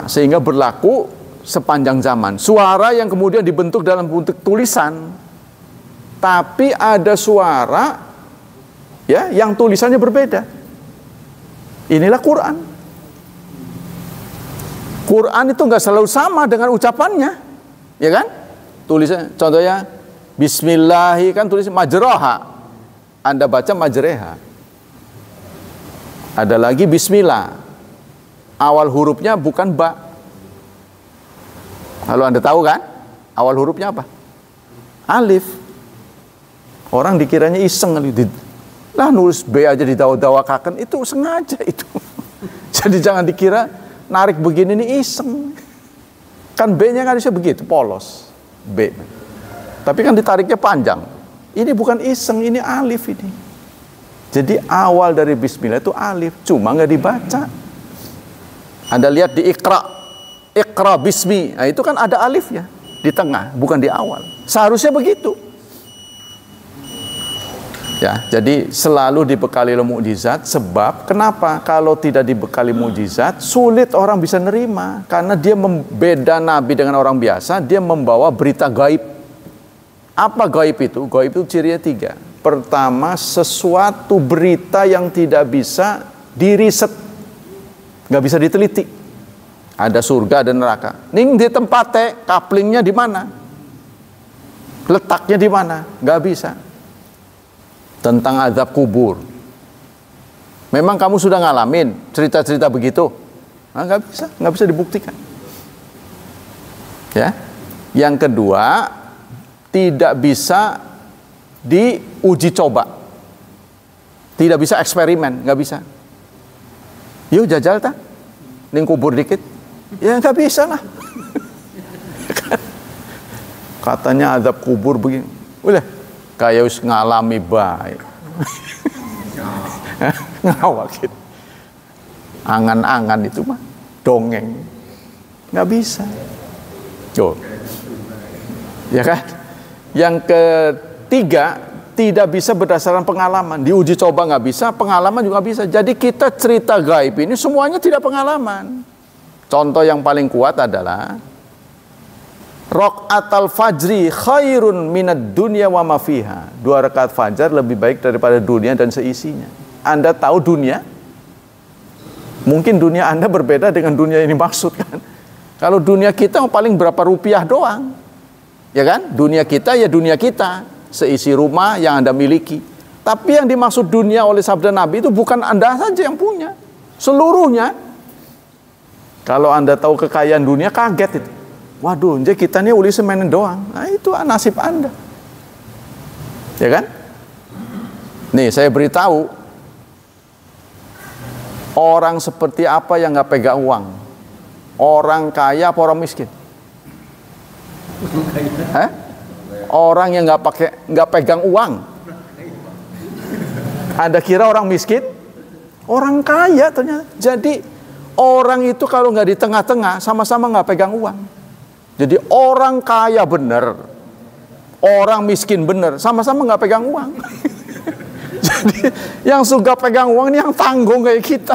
sehingga berlaku sepanjang zaman. Suara yang kemudian dibentuk dalam bentuk tulisan, tapi ada suara ya yang tulisannya berbeda. Inilah Quran. Quran itu nggak selalu sama dengan ucapannya, ya kan? Tulisan, contohnya Bismillahi kan tulis majroha, Anda baca majreha. Ada lagi Bismillah, awal hurufnya bukan ba. Lalu Anda tahu kan, awal hurufnya apa? Alif. Orang dikiranya iseng, lah nulis B aja didawa-dawakakan, itu sengaja itu. Jadi jangan dikira narik begini nih iseng. Kan B-nya kan bisa begitu, polos. B. Tapi kan ditariknya panjang. Ini bukan iseng, ini alif ini. Jadi awal dari Bismillah itu alif, cuma nggak dibaca. Anda lihat di Iqra, Iqra bismi. Nah, itu kan ada alifnya di tengah, bukan di awal. Seharusnya begitu. Ya, jadi selalu dibekali oleh mukjizat. Sebab kenapa? Kalau tidak dibekali mukjizat, sulit orang bisa nerima. Karena dia membeda Nabi dengan orang biasa. Dia membawa berita gaib. Apa gaib itu? Gaib itu cirinya 3. Pertama, sesuatu berita yang tidak bisa diriset, nggak bisa diteliti. Ada surga dan neraka. Ning di tempatnya, kaplingnya di mana? Letaknya di mana? Nggak bisa. Tentang azab kubur. Memang kamu sudah ngalamin cerita-cerita begitu? Nah, nggak bisa dibuktikan. Ya. Yang kedua, tidak bisa diuji coba. Tidak bisa eksperimen, nggak bisa. Yuk jajal ta, ning kubur dikit. Ya nggak bisa lah. Katanya azab kubur begini. Udah, kayak us ngalami baik. Ngawakit. Angan-angan itu mah dongeng. Nggak bisa. Tuh. Ya kan? Yang ketiga, tidak bisa berdasarkan pengalaman. Diuji coba nggak bisa, pengalaman juga bisa. Jadi kita cerita gaib ini semuanya tidak pengalaman. Contoh yang paling kuat adalah Raqatul fajri khairun minad dunya wa ma fiha. 2 rakaat fajar lebih baik daripada dunia dan seisinya. Anda tahu dunia? Mungkin dunia Anda berbeda dengan dunia ini maksud kan. Kalau dunia kita paling berapa rupiah doang. Ya kan? Dunia kita ya dunia kita. Seisi rumah yang Anda miliki. Tapi yang dimaksud dunia oleh sabda Nabi itu bukan Anda saja yang punya. Seluruhnya. Kalau Anda tahu kekayaan dunia, kaget itu. Waduh, jadi kita ini uli semen doang. Nah, itu nasib Anda. Ya kan? Nih, saya beritahu. Orang seperti apa yang nggak pegang uang? Orang kaya apa orang miskin? Hah? Orang yang nggak pegang uang. Anda kira orang miskin? Orang kaya ternyata. Jadi orang itu kalau nggak di tengah-tengah, sama-sama nggak pegang uang. Jadi orang kaya bener, orang miskin bener, sama-sama nggak pegang uang. Jadi yang suka pegang uang ini yang tanggung kayak kita.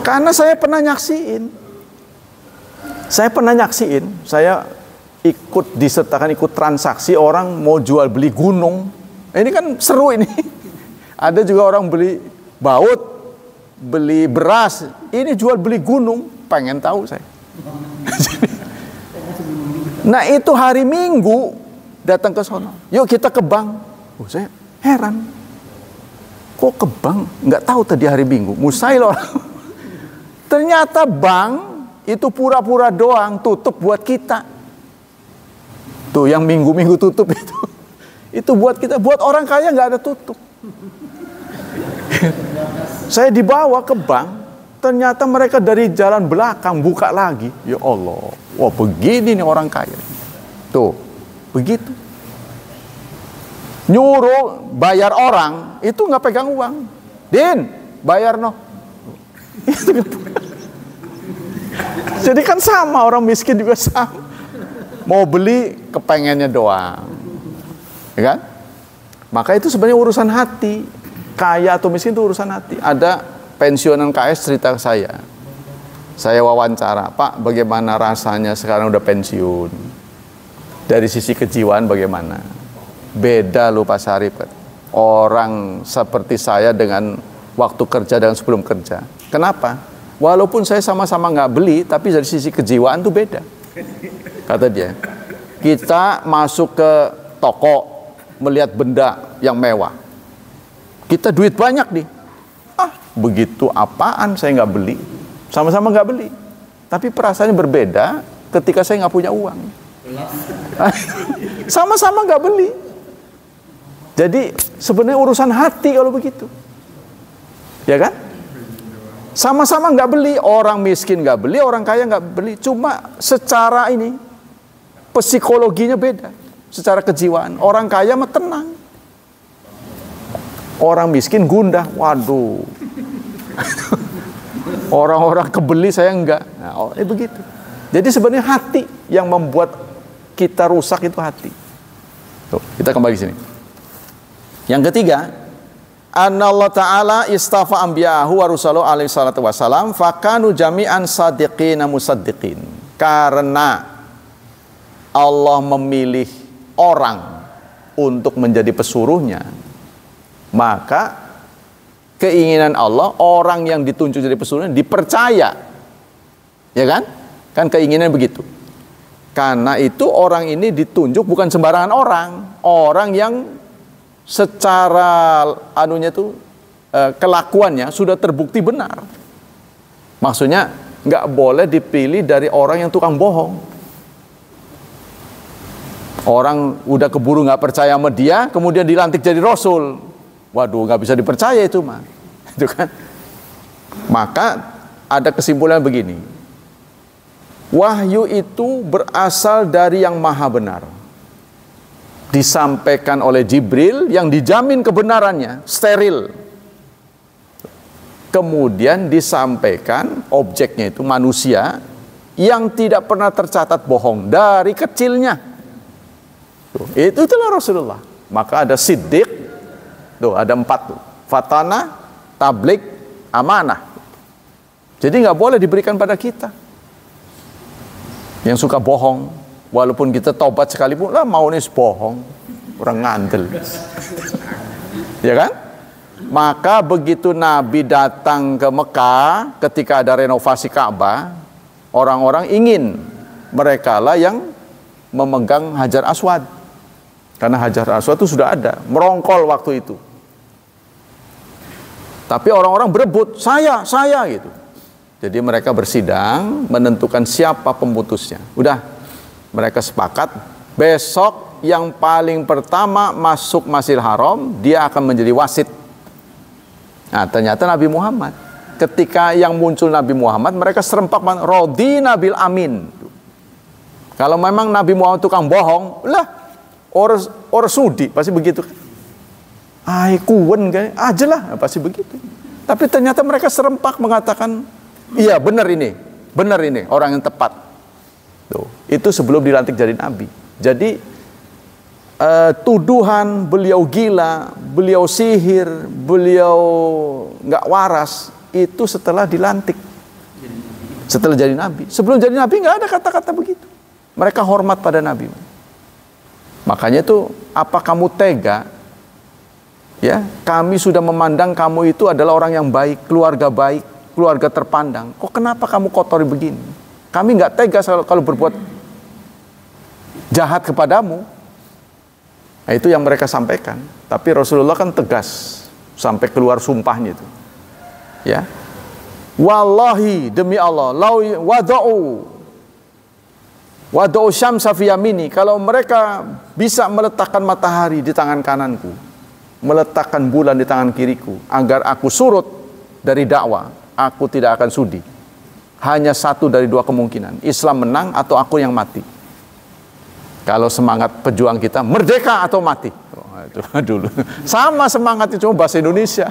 Karena saya pernah nyaksiin, saya ikut disertakan ikut transaksi orang mau jual beli gunung. Ini kan seru ini. Ada juga orang beli baut, beli beras, ini jual beli gunung, pengen tahu saya. Nah itu hari Minggu datang ke sono, yuk kita ke bank. Saya heran, kok ke bank? Nggak tahu tadi hari Minggu, musail orang. Ternyata bank itu pura-pura doang, tutup buat kita. Tuh yang minggu-minggu tutup itu buat kita, buat orang kaya nggak ada tutup. Saya dibawa ke bank, ternyata mereka dari jalan belakang buka lagi. Ya Allah, wah begini nih orang kaya. Tuh, begitu. Nyuruh bayar orang, itu nggak pegang uang. Din, bayar no. Jadi kan sama, orang miskin juga sama. Mau beli kepengennya doang. Ya kan? Maka itu sebenarnya urusan hati. Kaya atau miskin itu urusan hati. Ada pensiunan KS cerita ke saya. Saya wawancara, Pak, bagaimana rasanya sekarang udah pensiun? Dari sisi kejiwaan bagaimana? Beda loh Pak Syarif. Orang seperti saya dengan waktu kerja dan sebelum kerja. Kenapa? Walaupun saya sama-sama nggak beli, tapi dari sisi kejiwaan tuh beda. Kata dia, kita masuk ke toko melihat benda yang mewah. Kita duit banyak nih. Ah, begitu apaan saya nggak beli. Sama-sama nggak beli. Tapi perasaannya berbeda ketika saya nggak punya uang. Sama-sama nggak beli. Jadi sebenarnya urusan hati kalau begitu. Ya kan? Sama-sama nggak beli. Orang miskin nggak beli, orang kaya nggak beli. Cuma secara ini, psikologinya beda. Secara kejiwaan. Orang kaya mah tenang. Orang miskin gundah. Waduh. Orang-orang kebeli, saya enggak. Nah, begitu. Jadi sebenarnya hati yang membuat kita rusak, itu hati. Tuh, kita kembali ke sini. Yang ketiga, Allah Ta'ala istafa anbiya'ahu wa rusaluhu alaihi salatu wassalam fakanu jami'an sadiqina musaddiqin. Karena Allah memilih orang untuk menjadi pesuruhnya, maka keinginan Allah, orang yang ditunjuk jadi pesuruhnya dipercaya. Ya kan? Kan keinginan begitu. Karena itu orang ini ditunjuk bukan sembarangan orang. Orang yang secara kelakuannya sudah terbukti benar. Maksudnya nggak boleh dipilih dari orang yang tukang bohong. Orang udah keburu nggak percaya sama dia, kemudian dilantik jadi rasul. Waduh, nggak bisa dipercaya itu mah. Itu kan. Maka ada kesimpulan begini. Wahyu itu berasal dari yang maha benar. Disampaikan oleh Jibril yang dijamin kebenarannya, steril. Kemudian disampaikan objeknya itu manusia yang tidak pernah tercatat bohong dari kecilnya. Itulah Rasulullah. Maka ada siddiq, tuh ada 4 tuh. Fatana, tablik, amanah. Jadi nggak boleh diberikan pada kita yang suka bohong, walaupun kita tobat sekalipun, lah mau nih bohong, orang ngandel. Ya kan? Maka begitu Nabi datang ke Mekah ketika ada renovasi Ka'bah, orang-orang ingin mereka lah yang memegang Hajar Aswad. Karena Hajar Aswad itu sudah ada, merongkol waktu itu. Tapi orang-orang berebut, saya gitu. Jadi mereka bersidang menentukan siapa pemutusnya. Udah, mereka sepakat besok yang paling pertama masuk Masjidil Haram dia akan menjadi wasit. Nah, ternyata Nabi Muhammad. Ketika yang muncul Nabi Muhammad, mereka serempak radina bil amin. Kalau memang Nabi Muhammad tukang bohong, lah orang sudi pasti begitu. Ai kuwen kayak aja lah, pasti begitu. Tapi ternyata mereka serempak mengatakan, iya benar ini orang yang tepat. Tuh, itu sebelum dilantik jadi nabi. Jadi tuduhan beliau gila, beliau sihir, beliau nggak waras itu setelah dilantik, setelah jadi nabi. Sebelum jadi nabi nggak ada kata-kata begitu. Mereka hormat pada nabi. Makanya itu, apa kamu tega? Ya, kami sudah memandang kamu itu adalah orang yang baik, keluarga terpandang. Kok kenapa kamu kotori begini? Kami nggak tega kalau berbuat jahat kepadamu. Nah, itu yang mereka sampaikan. Tapi Rasulullah kan tegas sampai keluar sumpahnya itu. Ya, wallahi demi Allah, lau wada'u syamsa fi yamini, kalau mereka bisa meletakkan matahari di tangan kananku, meletakkan bulan di tangan kiriku, agar aku surut dari dakwah, aku tidak akan sudi. Hanya satu dari dua kemungkinan, Islam menang atau aku yang mati. Kalau semangat pejuang kita, merdeka atau mati. Oh, itu dulu. Sama semangatnya, cuma bahasa Indonesia.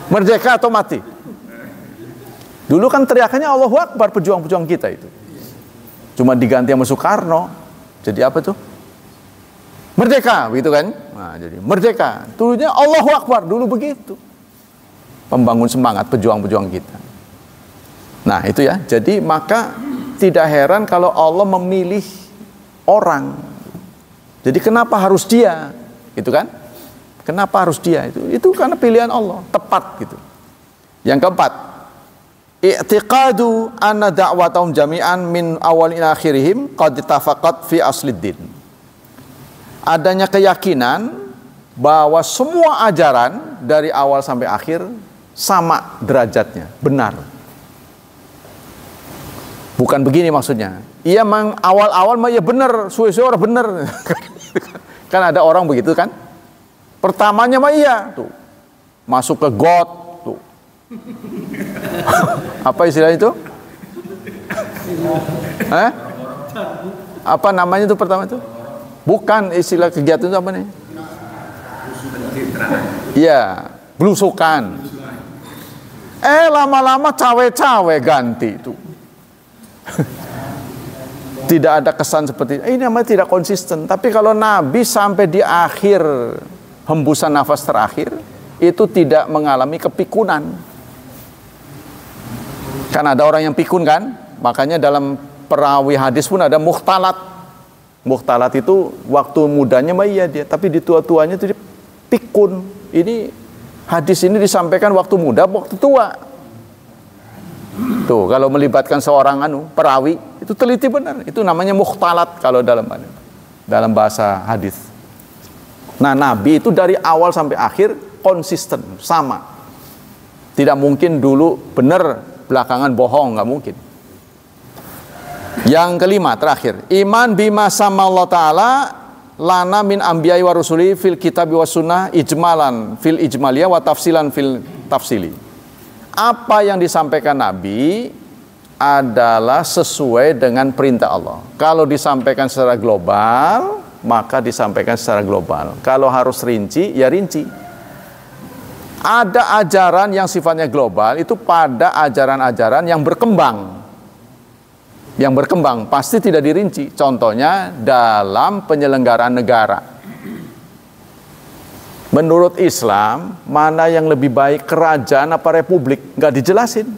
Merdeka atau mati. Dulu kan teriakannya Allahu Akbar pejuang-pejuang kita itu. Cuma diganti sama Soekarno. Jadi apa tuh? Merdeka, begitu kan? Nah, jadi merdeka. Dulunya Allahu Akbar, dulu begitu. Membangun semangat pejuang-pejuang kita. Nah, itu ya. Jadi maka tidak heran kalau Allah memilih orang. Jadi kenapa harus dia? Gitu kan? Kenapa harus dia? Itu karena pilihan Allah, tepat gitu. Yang keempat, i'tiqadu anna da'watahum jami'an min awal ila akhirihim qad tafaqat fi asliddin. Adanya keyakinan bahwa semua ajaran dari awal sampai akhir sama derajatnya, benar. Bukan begini maksudnya. Iya mang awal-awal mah ya benar, suwe-suwe orang benar. Kan ada orang begitu kan? Pertamanya mah iya tuh. Masuk ke got tuh. Apa istilah itu? Apa namanya itu pertama itu? Bukan, istilah kegiatan itu apa nih? Iya, belusukan. Lama-lama cawe-cawe ganti itu. Tidak ada kesan seperti ini, namanya tidak konsisten. Tapi kalau Nabi sampai di akhir hembusan nafas terakhir itu tidak mengalami kepikunan. Kan ada orang yang pikun kan? Makanya dalam perawi hadis pun ada mukhtalat. Mukhtalat itu waktu mudanya mah iya dia, tapi di tua-tuanya itu dia pikun. Ini hadis ini disampaikan waktu muda, waktu tua. Tuh, kalau melibatkan seorang perawi, itu teliti benar. Itu namanya mukhtalat kalau dalam bahasa hadis. Nah, Nabi itu dari awal sampai akhir konsisten, sama. Tidak mungkin dulu benar, belakangan bohong, nggak mungkin. Yang kelima, terakhir, iman bima sama Allah Ta'ala lana min ambiyai wa rusuli fil kitabi wa sunnah ijmalan fil ijmaliyah wa tafsilan fil tafsili. Apa yang disampaikan Nabi adalah sesuai dengan perintah Allah. Kalau disampaikan secara global, maka disampaikan secara global. Kalau harus rinci, ya rinci. Ada ajaran yang sifatnya global, itu pada ajaran-ajaran yang berkembang. Yang berkembang, pasti tidak dirinci. Contohnya dalam penyelenggaraan negara. Menurut Islam, mana yang lebih baik, kerajaan apa republik? Nggak dijelasin.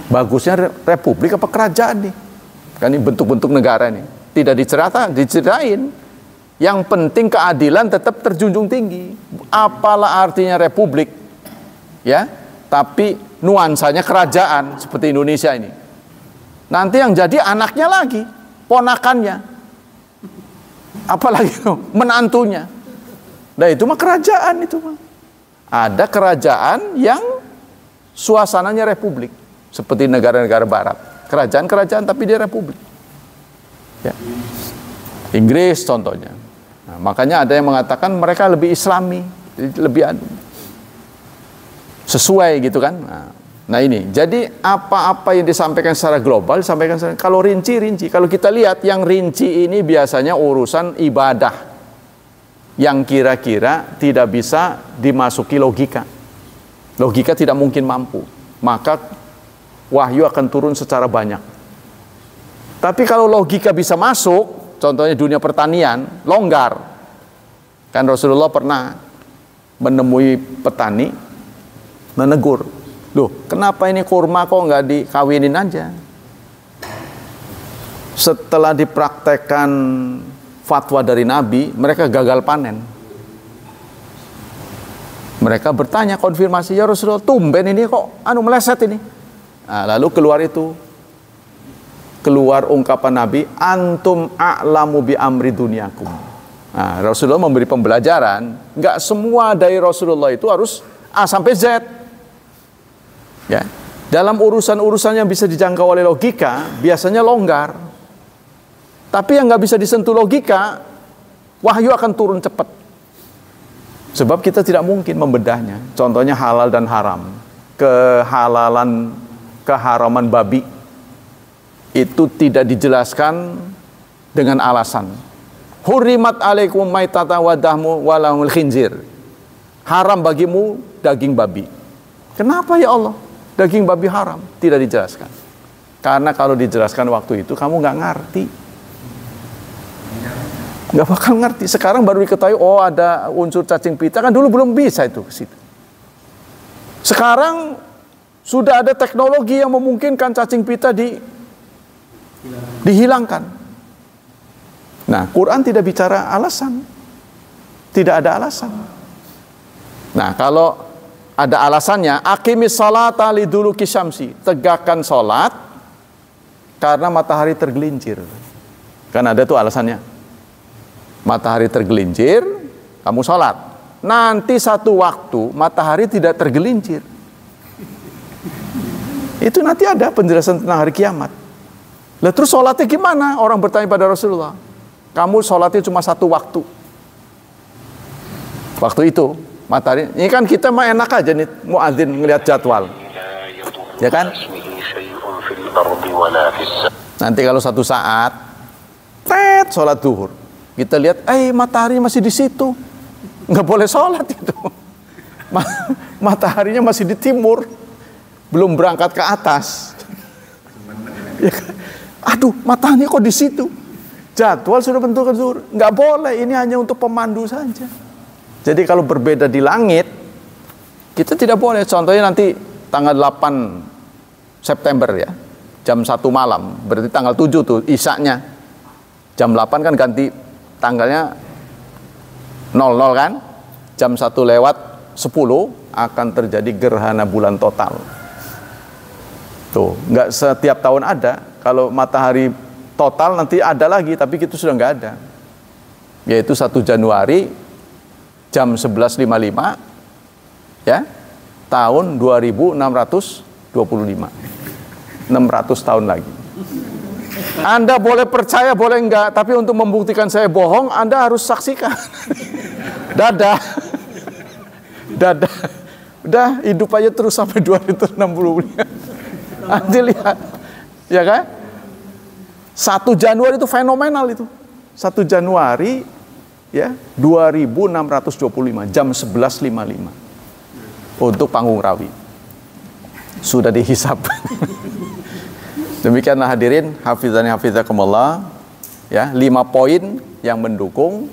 Bagusnya republik apa kerajaan nih? Kan ini bentuk-bentuk negara nih. Tidak diceritain. Yang penting keadilan tetap terjunjung tinggi. Apalah artinya republik? Ya, tapi nuansanya kerajaan seperti Indonesia ini. Nanti yang jadi anaknya lagi, ponakannya. Apalagi menantunya. Nah itu mah kerajaan itu mah. Ada kerajaan yang suasananya republik, seperti negara-negara barat. Kerajaan-kerajaan tapi dia republik. Ya. Inggris contohnya. Nah, makanya ada yang mengatakan mereka lebih Islami, lebih sesuai gitu kan. Nah ini, jadi apa-apa yang disampaikan secara global disampaikan secara, kalau rinci. Kalau kita lihat yang rinci ini biasanya urusan ibadah. Yang kira-kira tidak bisa dimasuki logika. Logika tidak mungkin mampu. Maka wahyu akan turun secara banyak. Tapi kalau logika bisa masuk, contohnya dunia pertanian, longgar. Kan Rasulullah pernah menemui petani, menegur. Loh, kenapa ini kurma kok nggak dikawinin aja? Setelah dipraktekkan fatwa dari Nabi, mereka gagal panen. Mereka bertanya, konfirmasi, ya Rasulullah, tumben ini kok meleset ini. Nah, lalu keluar ungkapan Nabi, antum a'lamu bi amri dunyakum. Nah, Rasulullah memberi pembelajaran, nggak semua dari Rasulullah itu harus A sampai Z. Ya, dalam urusan-urusan yang bisa dijangkau oleh logika, biasanya longgar. Tapi yang nggak bisa disentuh logika, wahyu akan turun cepat. Sebab kita tidak mungkin membedahnya. Contohnya halal dan haram. Keharaman babi itu tidak dijelaskan dengan alasan. Hurrimat alaikum maitata wa dahmu wa lahmul khinzir. Haram bagimu daging babi. Kenapa ya Allah? Daging babi haram. Tidak dijelaskan. Karena kalau dijelaskan waktu itu kamu nggak ngerti. Nggak bakal ngerti. Sekarang baru diketahui, oh ada unsur cacing pita, kan dulu belum bisa itu ke situ. Sekarang sudah ada teknologi yang memungkinkan cacing pita dihilangkan. Nah, Quran tidak bicara alasan. Tidak ada alasan. Nah, kalau ada alasannya, aqimis salata liduluki syamsi. Tegakkan salat karena matahari tergelincir. Kan ada tuh alasannya. Matahari tergelincir, kamu sholat. Nanti satu waktu matahari tidak tergelincir. Itu nanti ada penjelasan tentang hari kiamat. Lah terus sholatnya gimana? Orang bertanya pada Rasulullah. Kamu sholatnya cuma satu waktu. Waktu itu matahari. Ini kan kita mah enak aja nih muadzin ngelihat jadwal. Ya kan? Nanti kalau satu saat, sholat duhur. Kita lihat, matahari masih di situ, nggak boleh sholat itu. Mataharinya masih di timur, belum berangkat ke atas. Ya kan? Aduh, matahari kok di situ. Jadwal sudah bentuk zuhur. Nggak boleh, ini hanya untuk pemandu saja. Jadi kalau berbeda di langit, kita tidak boleh. Contohnya nanti tanggal 8 September ya, jam 1 malam. Berarti tanggal 7 tuh isaknya. Jam 8 kan ganti tanggalnya 00 kan. Jam 1 lewat 10 akan terjadi gerhana bulan total. Tuh, nggak setiap tahun ada. Kalau matahari total nanti ada lagi, tapi itu sudah nggak ada. Yaitu 1 Januari jam 11.55 ya, tahun 2625. 600 tahun lagi. Anda boleh percaya, boleh enggak, tapi untuk membuktikan saya bohong, Anda harus saksikan. Dadah. Dadah. Udah hidup aja terus sampai 2060. Anda lihat. Ya kan? 1 Januari itu fenomenal itu. 1 Januari ya 2625 jam 11.55 untuk panggung rawi. Sudah dihisap. Demikianlah hadirin, hafizani hafizakumullah, ya, 5 poin yang mendukung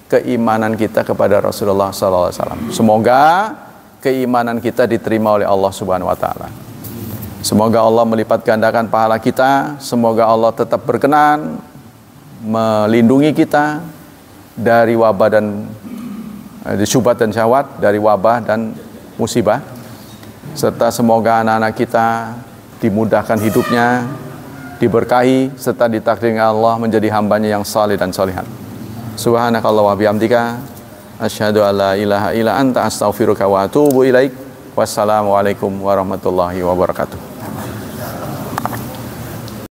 keimanan kita kepada Rasulullah SAW. Semoga keimanan kita diterima oleh Allah Subhanahu wa taala. Semoga Allah melipat gandakan pahala kita, semoga Allah tetap berkenan melindungi kita dari wabah dan syubhat dan syahwat, dari wabah dan musibah, serta semoga anak-anak kita dimudahkan hidupnya, diberkahi, serta ditakdirkan Allah menjadi hambanya yang saleh dan salihat. Subhanakallah wa bihamdika, asyhadu an la ilaha illa anta, astaghfiruka wa atubu ilaik. Wassalamualaikum warahmatullahi wabarakatuh.